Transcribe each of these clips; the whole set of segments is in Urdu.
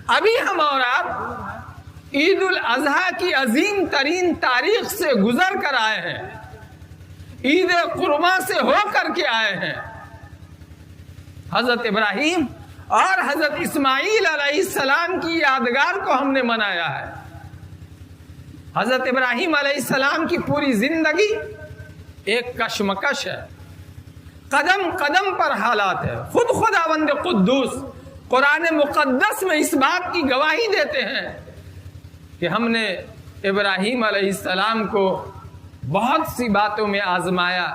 ابھی ہم اور آپ عید الاضحیٰ کی عظیم ترین تاریخ سے گزر کر آئے ہیں، عید قرباں سے ہو کر کے آئے ہیں۔ حضرت ابراہیم اور حضرت اسماعیل علیہ السلام کی یادگار کو ہم نے منایا ہے۔ حضرت ابراہیم علیہ السلام کی پوری زندگی ایک کشمکش ہے، قدم قدم پر حالات ہے۔ خود خداوند قدوس قرآن مقدس میں اس بات کی گواہی دیتے ہیں کہ ہم نے ابراہیم علیہ السلام کو بہت سی باتوں میں آزمایا،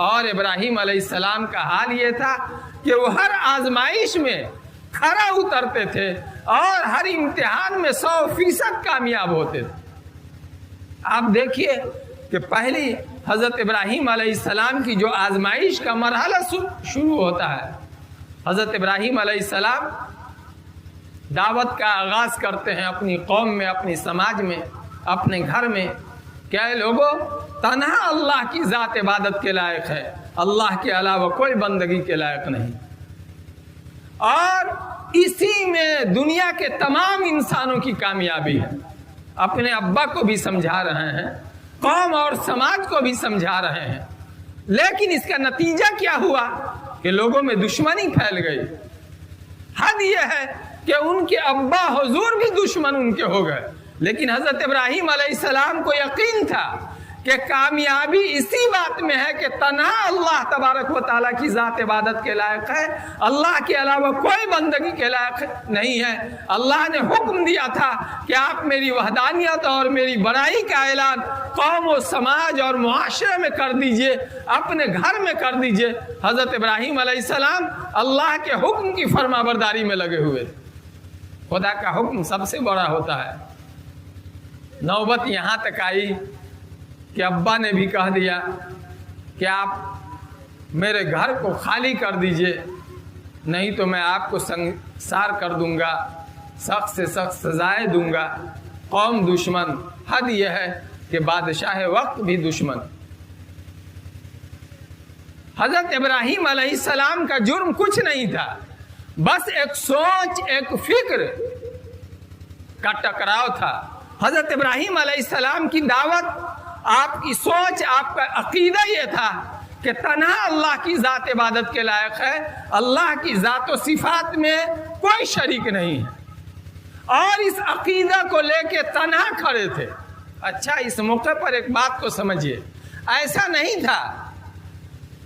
اور ابراہیم علیہ السلام کا حال یہ تھا کہ وہ ہر آزمائش میں کھرا اترتے تھے اور ہر امتحان میں 100% کامیاب ہوتے تھے۔ آپ دیکھیے کہ پہلی حضرت ابراہیم علیہ السلام کی جو آزمائش کا مرحلہ شروع ہوتا ہے، حضرت ابراہیم علیہ السلام دعوت کا آغاز کرتے ہیں اپنی قوم میں، اپنی سماج میں، اپنے گھر میں، کہ اے لوگوں، تنہا اللہ کی ذات عبادت کے لائق ہے، اللہ کے علاوہ کوئی بندگی کے لائق نہیں۔ اور اسی میں دنیا کے تمام انسانوں کی کامیابی ہے۔ اپنے ابا کو بھی سمجھا رہے ہیں، قوم اور سماج کو بھی سمجھا رہے ہیں، لیکن اس کا نتیجہ کیا ہوا کہ لوگوں میں دشمنی پھیل گئی۔ حد یہ ہے کہ ان کے ابا حضور بھی دشمن ان کے ہو گئے، لیکن حضرت ابراہیم علیہ السلام کو یقین تھا کہ کامیابی اسی بات میں ہے کہ تنہا اللہ تبارک و تعالیٰ کی ذات عبادت کے لائق ہے، اللہ کے علاوہ کوئی بندگی کے لائق نہیں ہے۔ اللہ نے حکم دیا تھا کہ آپ میری وحدانیت اور میری بڑائی کا اعلان قوم و سماج اور معاشرے میں کر دیجئے، اپنے گھر میں کر دیجئے۔ حضرت ابراہیم علیہ السلام اللہ کے حکم کی فرما برداری میں لگے ہوئے۔ خدا کا حکم سب سے بڑا ہوتا ہے۔ نوبت یہاں تک آئی کہ ابا نے بھی کہہ دیا کہ آپ میرے گھر کو خالی کر دیجئے، نہیں تو میں آپ کو سنسار کر دوں گا، سخت سے سخت سزائیں دوں گا۔ قوم دشمن، حد یہ ہے کہ بادشاہ وقت بھی دشمن۔ حضرت ابراہیم علیہ السلام کا جرم کچھ نہیں تھا، بس ایک سوچ، ایک فکر کا ٹکراؤ تھا۔ حضرت ابراہیم علیہ السلام کی دعوت، آپ کی سوچ، آپ کا عقیدہ یہ تھا کہ تنہا اللہ کی ذات عبادت کے لائق ہے، اللہ کی ذات و صفات میں کوئی شریک نہیں ہے، اور اس عقیدہ کو لے کے تنہا کھڑے تھے۔ اچھا، اس موقع پر ایک بات کو سمجھیے، ایسا نہیں تھا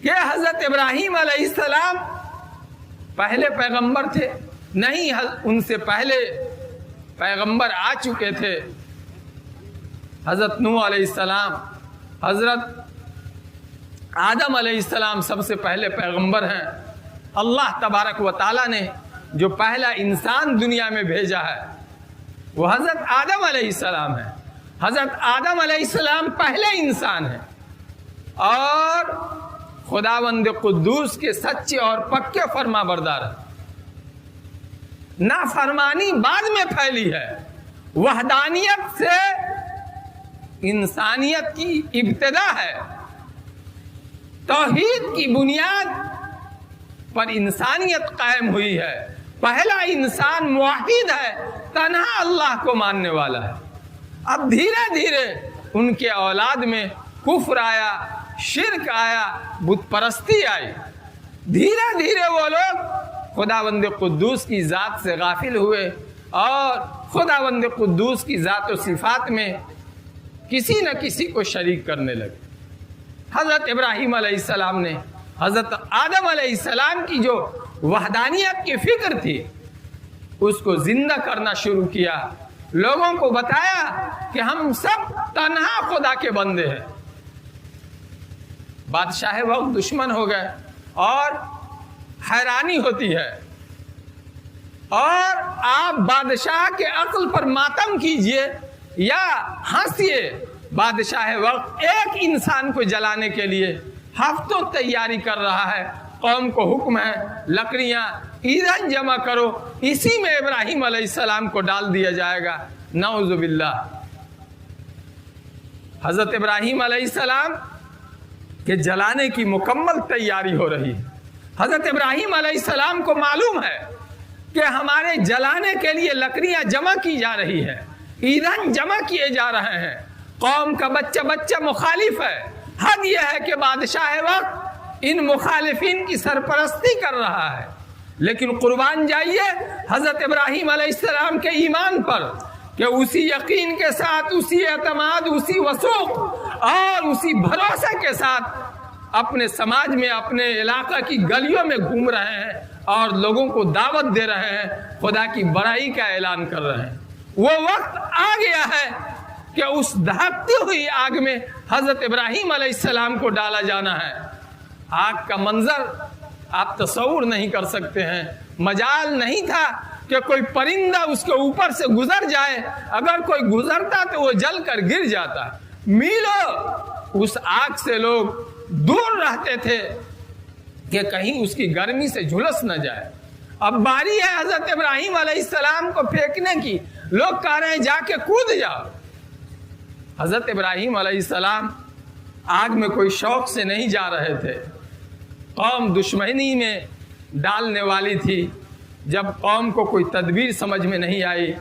کہ حضرت ابراہیم علیہ السلام پہلے پیغمبر تھے، نہیں، ان سے پہلے پیغمبر آ چکے تھے۔ حضرت نوح علیہ السلام، حضرت آدم علیہ السلام سب سے پہلے پیغمبر ہیں۔ اللہ تبارک و تعالیٰ نے جو پہلا انسان دنیا میں بھیجا ہے وہ حضرت آدم علیہ السلام ہے۔ حضرت آدم علیہ السلام پہلے انسان ہیں، اور خداوند قدوس کے سچے اور پکے فرما بردار ہیں۔ نافرمانی بعد میں پھیلی ہے، وحدانیت سے انسانیت کی ابتدا ہے۔ توحید کی بنیاد پر انسانیت قائم ہوئی ہے۔ پہلا انسان موحد ہے، تنہا اللہ کو ماننے والا ہے۔ اب دھیرے دھیرے ان کے اولاد میں کفر آیا، شرک آیا، بت پرستی آئی۔ دھیرے دھیرے وہ لوگ خداوند قدوس کی ذات سے غافل ہوئے، اور خداوند قدوس کی ذات و صفات میں کسی نہ کسی کو شریک کرنے لگے۔ حضرت ابراہیم علیہ السلام نے حضرت آدم علیہ السلام کی جو وحدانیت کی فکر تھی اس کو زندہ کرنا شروع کیا، لوگوں کو بتایا کہ ہم سب تنہا خدا کے بندے ہیں۔ بادشاہ وقت دشمن ہو گئے، اور حیرانی ہوتی ہے، اور آپ بادشاہ کے عقل پر ماتم کیجئے یا ہنسیے، بادشاہ وقت ایک انسان کو جلانے کے لیے ہفتوں تیاری کر رہا ہے۔ قوم کو حکم ہے لکڑیاں ایندھن جمع کرو، اسی میں ابراہیم علیہ السلام کو ڈال دیا جائے گا۔ نعوذ باللہ۔ حضرت ابراہیم علیہ السلام کے جلانے کی مکمل تیاری ہو رہی ہے۔ حضرت ابراہیم علیہ السلام کو معلوم ہے کہ ہمارے جلانے کے لیے لکڑیاں جمع کی جا رہی ہے، ایندھن جمع کیے جا رہے ہیں، قوم کا بچہ مخالف ہے، حد یہ ہے کہ بادشاہ وقت ان مخالفین کی سرپرستی کر رہا ہے، لیکن قربان جائیے حضرت ابراہیم علیہ السلام کے ایمان پر کہ اسی یقین کے ساتھ، اسی اعتماد، اسی وثوق اور اسی بھروسے کے ساتھ اپنے سماج میں، اپنے علاقہ کی گلیوں میں گھوم رہے ہیں اور لوگوں کو دعوت دے رہے ہیں، خدا کی بڑائی کا اعلان کر رہے ہیں۔ وہ وقت آ گیا ہے کہ اس دہکتی ہوئی آگ میں حضرت ابراہیم علیہ السلام کو ڈالا جانا ہے۔ آگ کا منظر آپ تصور نہیں کر سکتے ہیں، مجال نہیں تھا کہ کوئی پرندہ اس کے اوپر سے گزر جائے، اگر کوئی گزرتا تو وہ جل کر گر جاتا، میلوں اس آگ سے لوگ دور رہتے تھے کہ کہیں اس کی گرمی سے جھلس نہ جائے۔ اب باری ہے حضرت ابراہیم علیہ السلام کو پھینکنے کی، لوگ کہہ رہے ہیں جا کے کود جاؤ۔ حضرت ابراہیم علیہ السلام آگ میں کوئی شوق سے نہیں جا رہے تھے، قوم دشمنی میں ڈالنے والی تھی۔ جب قوم کو کوئی تدبیر سمجھ میں نہیں آئی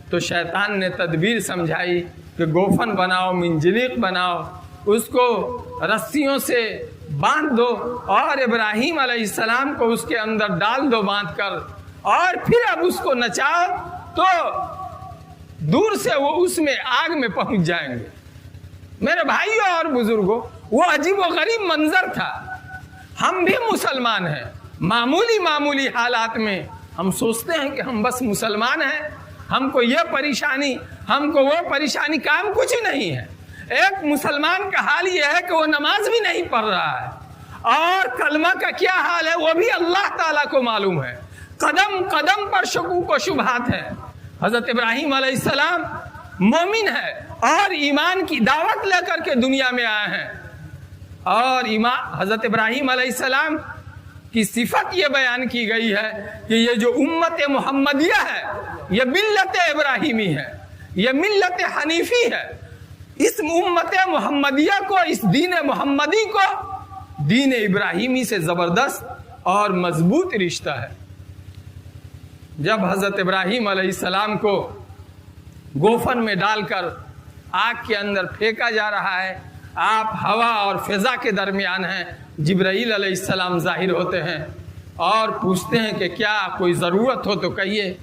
تو شیطان نے تدبیر سمجھائی کہ گوفن بناؤ، منجلق بناؤ، اس کو رسیوں سے باندھ دو اور ابراہیم علیہ السلام کو اس کے اندر ڈال دو باندھ کر، اور پھر اب اس کو نچاؤ تو دور سے وہ اس میں آگ میں پہنچ جائیں گے۔ میرے بھائیوں اور بزرگوں، وہ عجیب و غریب منظر تھا۔ ہم بھی مسلمان ہیں، معمولی حالات میں ہم سوچتے ہیں کہ ہم بس مسلمان ہیں، ہم کو یہ پریشانی، ہم کو وہ پریشانی، کام کچھ نہیں ہے۔ ایک مسلمان کا حال یہ ہے کہ وہ نماز بھی نہیں پڑھ رہا ہے، اور کلمہ کا کیا حال ہے وہ بھی اللہ تعالیٰ کو معلوم ہے۔ قدم قدم پر شکوک و شبہات ہیں۔ حضرت ابراہیم علیہ السلام مومن ہے اور ایمان کی دعوت لے کر کے دنیا میں آئے ہیں، اور حضرت ابراہیم علیہ السلام کی صفت یہ بیان کی گئی ہے کہ یہ جو امت محمدیہ ہے یہ ملت ابراہیمی ہے، یہ ملت حنیفی ہے۔ اس امت محمدیہ کو، اس دین محمدی کو دین ابراہیمی سے زبردست اور مضبوط رشتہ ہے۔ جب حضرت ابراہیم علیہ السلام کو گوفن میں ڈال کر آگ کے اندر پھینکا جا رہا ہے، آپ ہوا اور فضا کے درمیان ہیں، جبرائیل علیہ السلام ظاہر ہوتے ہیں اور پوچھتے ہیں کہ کیا کوئی ضرورت ہو تو کہیے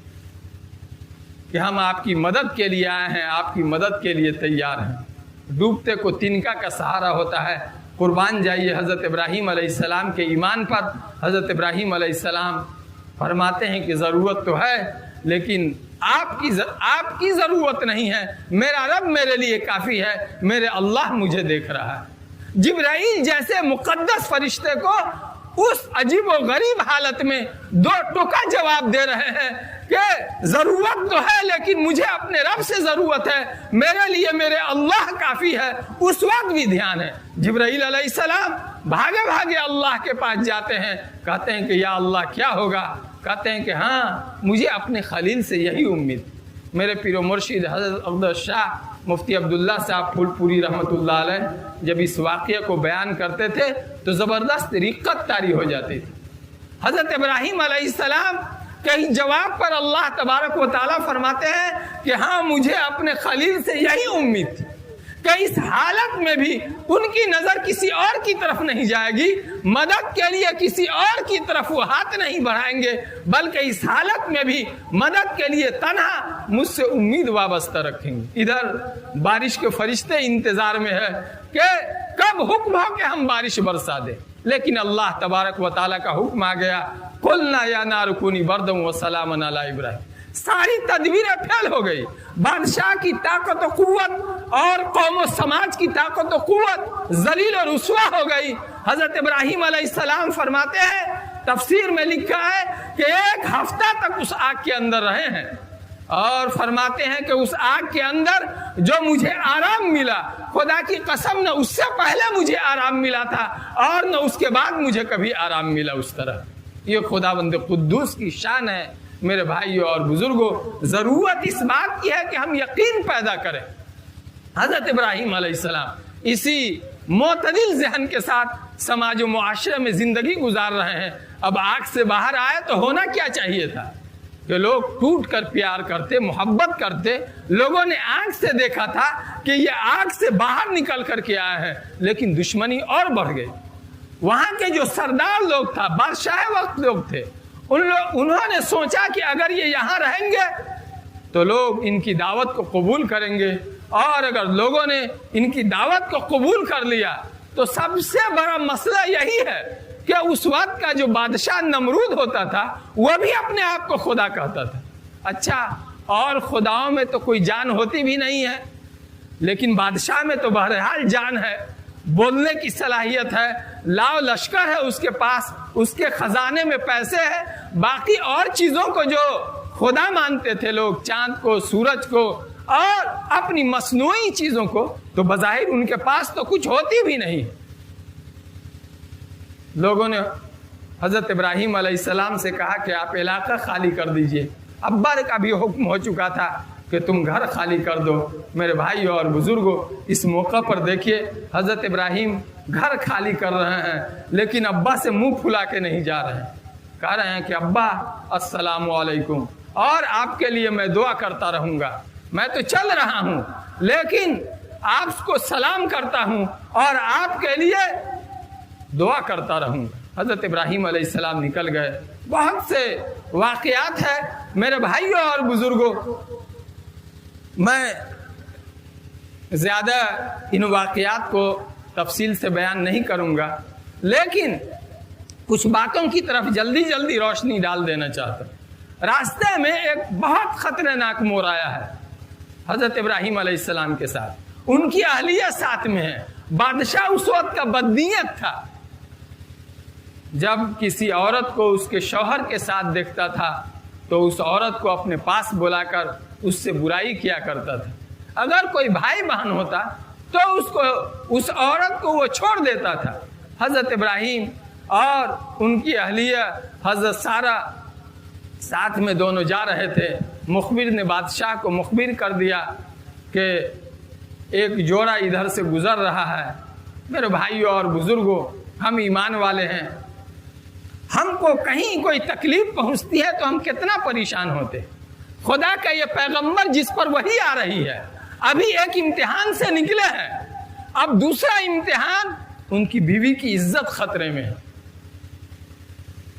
کہ ہم آپ کی مدد کے لیے آئے ہیں، آپ کی مدد کے لیے تیار ہیں۔ ڈوبتے کو تنکا کا سہارا ہوتا ہے۔ قربان جائیے حضرت ابراہیم علیہ السلام کے ایمان پر۔ حضرت ابراہیم علیہ السلام فرماتے ہیں کہ ضرورت تو ہے لیکن آپ کی ضرورت نہیں ہے، میرا رب میرے لیے کافی ہے، میرے اللہ مجھے دیکھ رہا ہے۔ جبرائیل جیسے مقدس فرشتے کو اس عجیب و غریب حالت میں دو ٹوکا جواب دے رہے ہیں کہ ضرورت تو ہے لیکن مجھے اپنے رب سے ضرورت ہے، میرے لیے میرے اللہ کافی ہے۔ اس وقت بھی دھیان ہے، جبرائیل علیہ السلام بھاگے بھاگے اللہ کے پاس جاتے ہیں، کہتے ہیں کہ یا اللہ کیا ہوگا؟ کہتے ہیں کہ ہاں مجھے اپنے خلیل سے یہی امید۔ میرے پیر و مرشد حضرت عبد شاہ مفتی عبداللہ صاحب پھول پوری رحمۃ اللہ علیہ جب اس واقعے کو بیان کرتے تھے تو زبردست رقت طاری ہو جاتی تھی۔ حضرت ابراہیم علیہ السلام کے جواب پر اللہ تبارک و تعالیٰ فرماتے ہیں کہ ہاں مجھے اپنے خلیل سے یہی امید تھی کہ اس حالت میں بھی ان کی نظر کسی اور کی طرف نہیں جائے گی، مدد کے لیے کسی اور کی طرف وہ ہاتھ نہیں بڑھائیں گے، بلکہ اس حالت میں بھی مدد کے لیے تنہا مجھ سے امید وابستہ رکھیں گے۔ ادھر بارش کے فرشتے انتظار میں ہے کہ کب حکم ہو کہ ہم بارش برسا دیں، لیکن اللہ تبارک و تعالیٰ کا حکم آ گیا، قلنا یا نار کونی بردا وسلاما علی ابراہیم۔ ساری تدبیریں فیل ہو گئی، بادشاہ کی طاقت و قوت اور قوم و سماج کی طاقت و قوت ذلیل اور رسوا ہو گئی۔ حضرت ابراہیم علیہ السلام فرماتے ہیں، تفسیر میں لکھا ہے کہ 1 ہفتہ تک اس آگ کے اندر رہے ہیں، اور فرماتے ہیں کہ اس آگ کے اندر جو مجھے آرام ملا، خدا کی قسم نہ اس سے پہلے مجھے آرام ملا تھا اور نہ اس کے بعد مجھے کبھی آرام ملا اس طرح۔ یہ خداوند قدوس کی شان ہے۔ میرے بھائیوں اور بزرگوں، ضرورت اس بات کی ہے کہ ہم یقین پیدا کریں۔ حضرت ابراہیم علیہ السلام اسی معتدل ذہن کے ساتھ سماج و معاشرے میں زندگی گزار رہے ہیں۔ اب آگ سے باہر آئے تو ہونا کیا چاہیے تھا؟ کہ لوگ ٹوٹ کر پیار کرتے، محبت کرتے. لوگوں نے آنکھ سے دیکھا تھا کہ یہ آنکھ سے باہر نکل کر کے آیا ہے، لیکن دشمنی اور بڑھ گئی. وہاں کے جو سردار لوگ تھا، بادشاہ وقت لوگ تھے، انہوں نے سوچا کہ اگر یہ یہاں رہیں گے تو لوگ ان کی دعوت کو قبول کریں گے، اور اگر لوگوں نے ان کی دعوت کو قبول کر لیا تو سب سے بڑا مسئلہ یہی ہے کہ اس وقت کا جو بادشاہ نمرود ہوتا تھا وہ بھی اپنے آپ کو خدا کہتا تھا. اچھا، اور خداؤں میں تو کوئی جان ہوتی بھی نہیں ہے، لیکن بادشاہ میں تو بہرحال جان ہے، بولنے کی صلاحیت ہے، لاؤ لشکر ہے اس کے پاس، اس کے خزانے میں پیسے ہیں. باقی اور چیزوں کو جو خدا مانتے تھے لوگ، چاند کو، سورج کو اور اپنی مصنوعی چیزوں کو، تو بظاہر ان کے پاس تو کچھ ہوتی بھی نہیں. لوگوں نے حضرت ابراہیم علیہ السلام سے کہا کہ آپ علاقہ خالی کر دیجئے. ابا کا بھی حکم ہو چکا تھا کہ تم گھر خالی کر دو. میرے بھائی اور بزرگوں، اس موقع پر دیکھیے حضرت ابراہیم گھر خالی کر رہے ہیں، لیکن ابا سے منہ پھلا کے نہیں جا رہے ہیں. کہہ رہے ہیں کہ ابا السلام علیکم، اور آپ کے لیے میں دعا کرتا رہوں گا. میں تو چل رہا ہوں لیکن آپ کو سلام کرتا ہوں اور آپ کے لیے دعا کرتا رہوں گا. حضرت ابراہیم علیہ السلام نکل گئے. بہت سے واقعات ہیں میرے بھائیوں اور بزرگوں، میں زیادہ ان واقعات کو تفصیل سے بیان نہیں کروں گا، لیکن کچھ باتوں کی طرف جلدی جلدی روشنی ڈال دینا چاہتا ہوں. راستے میں ایک بہت خطرناک موڑ آیا ہے حضرت ابراہیم علیہ السلام کے ساتھ. ان کی اہلیہ ساتھ میں ہے. بادشاہ اس وقت کا بدنیت تھا، جب کسی عورت کو اس کے شوہر کے ساتھ دیکھتا تھا تو اس عورت کو اپنے پاس بلا کر اس سے برائی کیا کرتا تھا. اگر کوئی بھائی بہن ہوتا تو اس عورت کو وہ چھوڑ دیتا تھا. حضرت ابراہیم اور ان کی اہلیہ حضرت سارہ ساتھ میں دونوں جا رہے تھے. مخبر نے بادشاہ کو مخبر کر دیا کہ ایک جوڑا ادھر سے گزر رہا ہے. میرے بھائیوں اور بزرگوں، ہم ایمان والے ہیں، ہم کو کہیں کوئی تکلیف پہنچتی ہے تو ہم کتنا پریشان ہوتے. خدا کا یہ پیغمبر جس پر وحی آ رہی ہے، ابھی ایک امتحان سے نکلے ہیں، اب دوسرا امتحان، ان کی بیوی کی عزت خطرے میں ہے.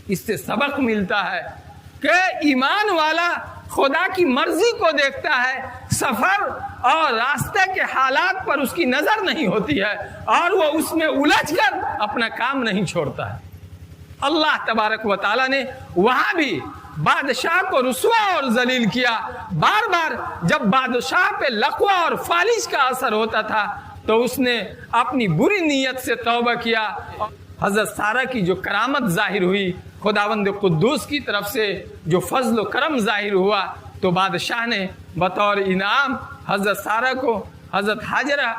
اس سے سبق ملتا ہے کہ ایمان والا خدا کی مرضی کو دیکھتا ہے، سفر اور راستے کے حالات پر اس کی نظر نہیں ہوتی ہے، اور وہ اس میں الجھ کر اپنا کام نہیں چھوڑتا ہے. اللہ تبارک و تعالیٰ نے وہاں بھی بادشاہ کو رسوا اور ذلیل کیا. بار بار جب بادشاہ پہ لقوہ اور فالج کا اثر ہوتا تھا تو اس نے اپنی بری نیت سے توبہ کیا. حضرت سارہ کی جو کرامت ظاہر ہوئی، خداوند قدوس کی طرف سے جو فضل و کرم ظاہر ہوا، تو بادشاہ نے بطور انعام حضرت سارہ کو حضرت حاجرہ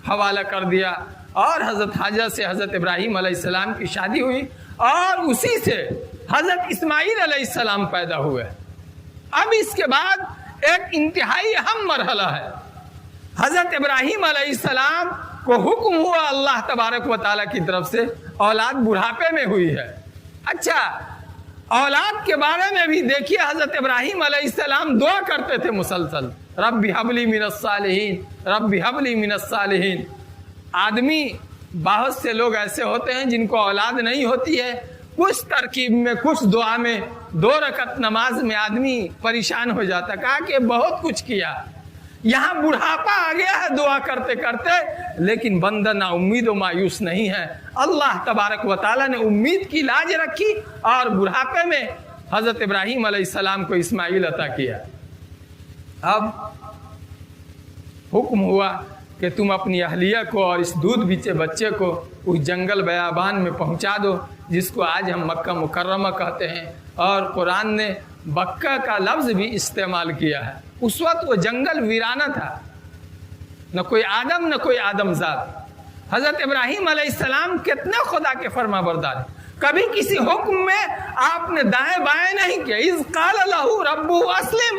حوالہ کر دیا، اور حضرت حاجرہ سے حضرت ابراہیم علیہ السلام کی شادی ہوئی، اور اسی سے حضرت اسماعیل علیہ السلام پیدا ہوئے. اب اس کے بعد ایک انتہائی اہم مرحلہ ہے. حضرت ابراہیم علیہ السلام کو حکم ہوا اللہ تبارک و تعالیٰ کی طرف سے، اولاد بڑھاپے میں ہوئی ہے. اچھا، اولاد کے بارے میں بھی دیکھیے، حضرت ابراہیم علیہ السلام دعا کرتے تھے مسلسل، رب ہب لی من الصالحین، رب ہب لی من الصالحین. آدمی، بہت سے لوگ ایسے ہوتے ہیں جن کو اولاد نہیں ہوتی ہے، کچھ ترکیب میں، کچھ دعا میں، 2 رکعت نماز میں آدمی پریشان ہو جاتا. کہا کہ بہت کچھ کیا، یہاں بڑھاپا آ گیا ہے دعا کرتے کرتے، لیکن بندہ نا امید و مایوس نہیں ہے. اللہ تبارک و تعالیٰ نے امید کی لاج رکھی، اور بڑھاپے میں حضرت ابراہیم علیہ السلام کو اسماعیل عطا کیا. اب حکم ہوا کہ تم اپنی اہلیہ کو اور اس دودھ بیچے بچے کو اس جنگل بیابان میں پہنچا دو جس کو آج ہم مکہ مکرمہ کہتے ہیں، اور قرآن نے بکہ کا لفظ بھی استعمال کیا ہے. اس وقت وہ جنگل ویرانہ تھا، نہ کوئی آدم نہ کوئی آدم ذات. حضرت ابراہیم علیہ السلام کتنے خدا کے فرما بردار، کبھی کسی حکم میں آپ نے دائیں بائیں نہیں کیا. اذ قال لہ ربہ اسلم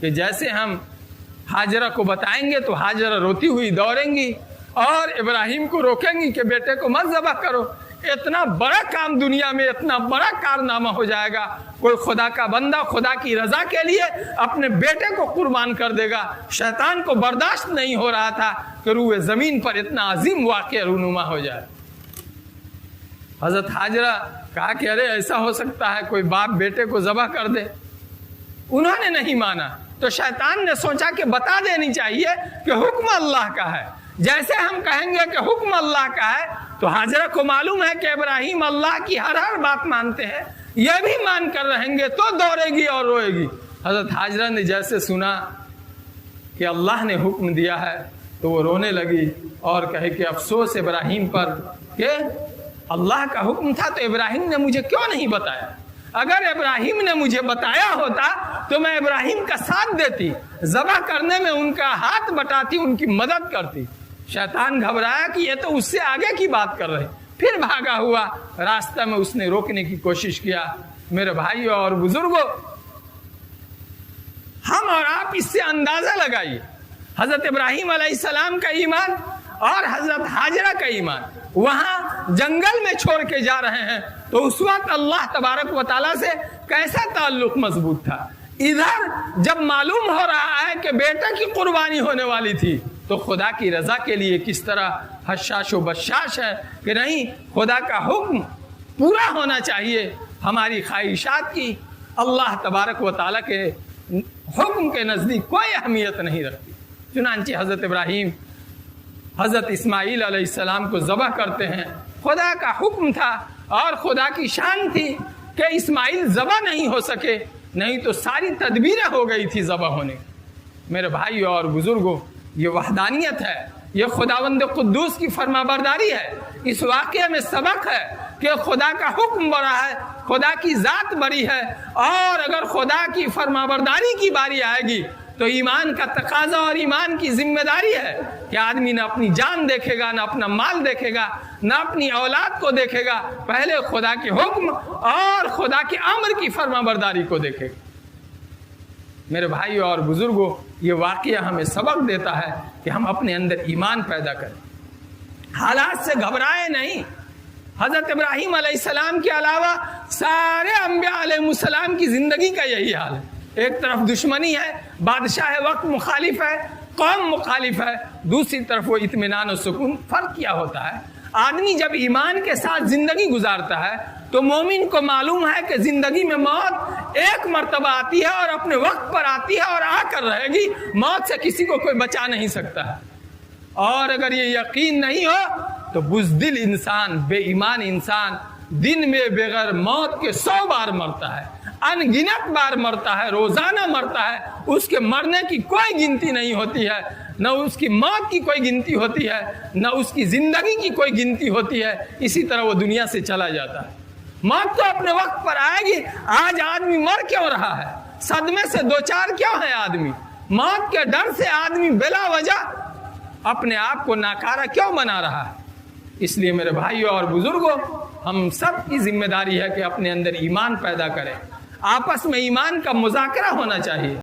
کہ جیسے ہم ہاجرہ کو بتائیں گے تو ہاجرہ روتی ہوئی دوڑیں گی اور ابراہیم کو روکیں گی کہ بیٹے کو مت ذبح کرو. اتنا بڑا کام دنیا میں, اتنا بڑا کارنامہ ہو جائے گا. کوئی خدا کا بندہ خدا کی رضا کے لیے اپنے بیٹے کو قربان کر دے گا. شیطان کو برداشت نہیں ہو رہا تھا کہ روئے زمین پر اتنا عظیم واقعہ رونما ہو جائے. حضرت حاجرہ کہا کہ ارے ایسا ہو سکتا ہے کوئی باپ بیٹے کو ذبح کر دے. انہوں نے نہیں مانا تو شیطان نے سوچا کہ بتا دینی چاہیے کہ حکم اللہ کا ہے. جیسے ہم کہیں گے کہ حکم اللہ کا ہے تو حاجرہ کو معلوم ہے کہ ابراہیم اللہ کی ہر بات مانتے ہیں, یہ بھی مان کر رہیں گے تو دوڑے گی اور روئے گی. حضرت حاجرہ نے جیسے سنا کہ اللہ نے حکم دیا ہے تو وہ رونے لگی اور کہے کہ افسوس ابراہیم پر کہ اللہ کا حکم تھا تو ابراہیم نے مجھے کیوں نہیں بتایا. اگر ابراہیم نے مجھے بتایا ہوتا تو میں ابراہیم کا ساتھ دیتی, ذبح کرنے میں ان کا ہاتھ بٹاتی, ان کی مدد کرتی. شیطان گھبرایا کہ یہ تو اس سے آگے کی بات کر رہے, پھر بھاگا ہوا. راستہ میں اس نے روکنے کی کوشش کیا. میرے بھائیوں اور بزرگوں, ہم اور آپ اس سے اندازہ لگائیے حضرت ابراہیم علیہ السلام کا ایمان اور حضرت حاجرہ کا ایمان. وہاں جنگل میں چھوڑ کے جا رہے ہیں تو اس وقت اللہ تبارک و تعالیٰ سے کیسا تعلق مضبوط تھا. ادھر جب معلوم ہو رہا ہے کہ بیٹے کی قربانی ہونے والی تھی تو خدا کی رضا کے لیے کس طرح حشاش و بشاش ہے کہ نہیں, خدا کا حکم پورا ہونا چاہیے. ہماری خواہشات کی اللہ تبارک و تعالیٰ کے حکم کے نزدیک کوئی اہمیت نہیں رکھتی. چنانچہ حضرت ابراہیم حضرت اسماعیل علیہ السلام کو ذبح کرتے ہیں. خدا کا حکم تھا اور خدا کی شان تھی کہ اسماعیل ذبح نہیں ہو سکے, نہیں تو ساری تدبیریں ہو گئی تھی ذبح ہونے. میرے بھائیوں اور بزرگوں, یہ وحدانیت ہے, یہ خداوند قدوس کی فرما برداری ہے. اس واقعے میں سبق ہے کہ خدا کا حکم بڑا ہے, خدا کی ذات بڑی ہے, اور اگر خدا کی فرما برداری کی باری آئے گی تو ایمان کا تقاضا اور ایمان کی ذمہ داری ہے کہ آدمی نہ اپنی جان دیکھے گا, نہ اپنا مال دیکھے گا, نہ اپنی اولاد کو دیکھے گا, پہلے خدا کے حکم اور خدا کے امر کی فرما برداری کو دیکھے گا. میرے بھائیوں اور بزرگوں, یہ واقعہ ہمیں سبق دیتا ہے کہ ہم اپنے اندر ایمان پیدا کریں, حالات سے گھبرائے نہیں. حضرت ابراہیم علیہ السلام کے علاوہ سارے انبیاء علیہ السلام کی زندگی کا یہی حال ہے. ایک طرف دشمنی ہے, بادشاہ وقت مخالف ہے, قوم مخالف ہے, دوسری طرف وہ اطمینان و سکون. فرق کیا ہوتا ہے, آدمی جب ایمان کے ساتھ زندگی گزارتا ہے تو مومن کو معلوم ہے کہ زندگی میں موت ایک مرتبہ آتی ہے اور اپنے وقت پر آتی ہے اور آ کر رہے گی. موت سے کسی کو کوئی بچا نہیں سکتا ہے. اور اگر یہ یقین نہیں ہو تو بزدل انسان, بے ایمان انسان دن میں بغیر موت کے 100 بار مرتا ہے, ان گنت بار مرتا ہے, روزانہ مرتا ہے. اس کے مرنے کی کوئی گنتی نہیں ہوتی ہے, نہ اس کی موت کی کوئی گنتی ہوتی ہے, نہ اس کی زندگی کی کوئی گنتی ہوتی ہے. اسی طرح وہ دنیا سے چلا جاتا ہے. موت تو اپنے وقت پر آئے گی. آج آدمی مر کیوں رہا ہے, صدمے سے دوچار کیوں ہے آدمی, موت کے ڈر سے آدمی بلا وجہ اپنے آپ کو ناکارہ کیوں بنا رہا ہے. اس لیے میرے بھائیوں اور بزرگوں, ہم سب کی ذمہ داری ہے کہ اپنے اندر ایمان پیدا کریں. آپس میں ایمان کا مذاکرہ ہونا چاہیے.